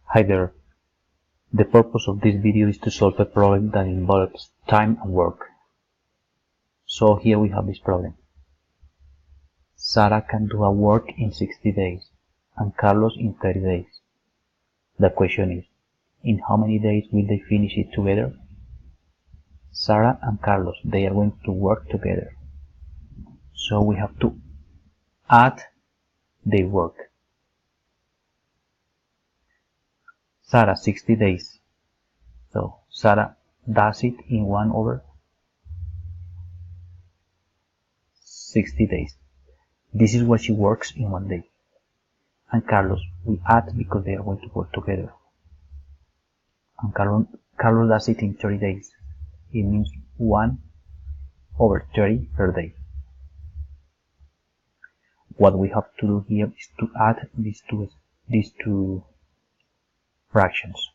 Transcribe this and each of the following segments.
Hi there. The purpose of this video is to solve a problem that involves time and work. So here we have this problem. Sarah can do her work in 60 days and Carlos in 30 days. The question is, in how many days will they finish it together? Sarah and Carlos, they are going to work together. So we have to add their work. Sarah 60 days. So Sarah does it in 1/60 days. This is what she works in 1 day. And Carlos, we add because they are going to work together. And Carlos does it in 30 days. It means 1/30 per day. What we have to do here is to add these two fractions.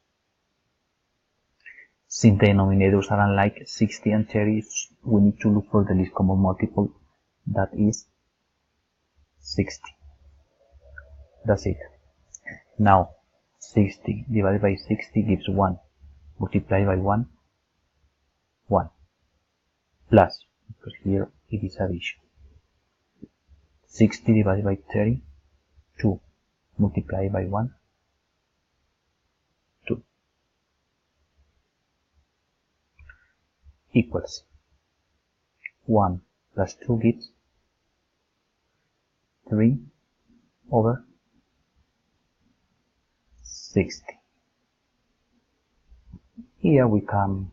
Since the denominators are unlike 60 and 30, we need to look for the least common multiple, that is 60. That's it. Now 60 divided by 60 gives 1. Multiply by 1, 1. Plus, because here it is addition. 60 divided by 30, 2. Multiply by 1, 2. Equals 1 plus 2 gives 3/60. Here we can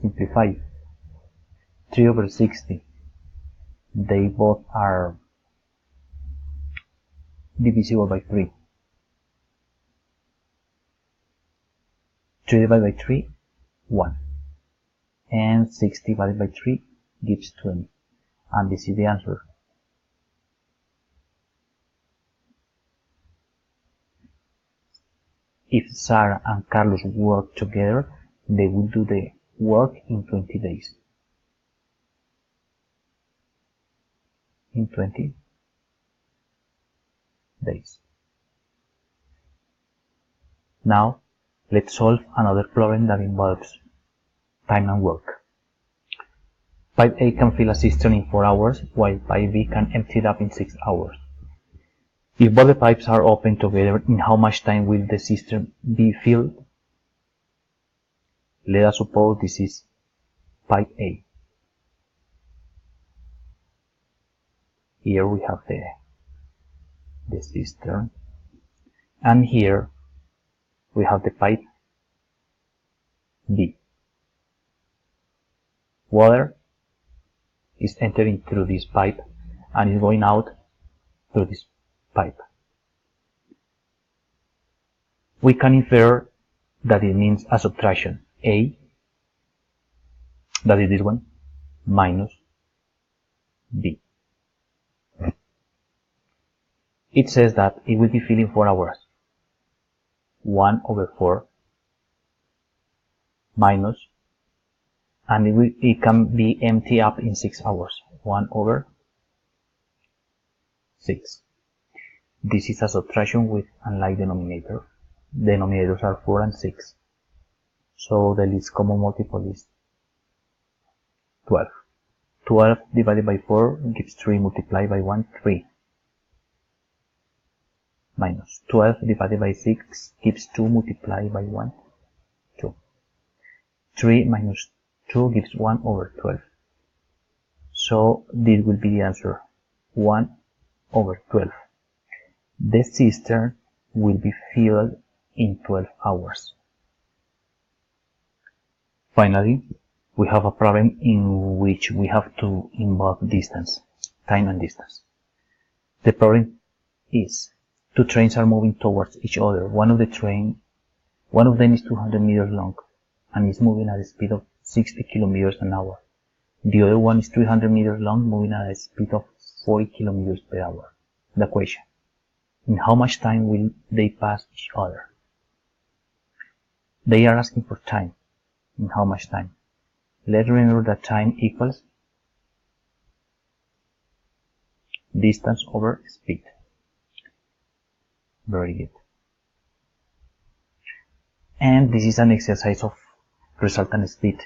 simplify. 3/60. They both are divisible by 3. 3 divided by 3, 1. And 60 divided by 3 gives 20. And this is the answer. If Sarah and Carlos work together, they will do the work in 20 days. In 20 days. Now, let's solve another problem that involves time and work. Pipe A can fill a cistern in 4 hours, while pipe B can empty it up in 6 hours. If both the pipes are open together, in how much time will the cistern be filled? Let us suppose this is pipe A. Here we have the cistern, and here we have the pipe B. Water is entering through this pipe and is going out through this pipe. We can infer that it means a subtraction. A, that is this one, minus B. It says that it will be filling 4 hours. 1/4 minus, and it can be empty up in 6 hours. 1/6. This is a subtraction with unlike denominator. Denominators are 4 and 6. So the least common multiple is 12. 12 divided by 4 gives 3, multiplied by 1, 3. Minus 12 divided by 6 gives 2, multiplied by 1, 2. 3 minus 2 gives 1/12. So this will be the answer, 1/12. The cistern will be filled in 12 hours. Finally, we have a problem in which we have to involve distance, time and distance. The problem is, two trains are moving towards each other. One of them is 200 meters long and is moving at a speed of 60 kilometers an hour. The other one is 300 meters long, moving at a speed of 40 kilometers per hour. The question, in how much time will they pass each other? They are asking for time. In how much time? Let's remember that time equals distance over speed. Very good. And this is an exercise of resultant speed.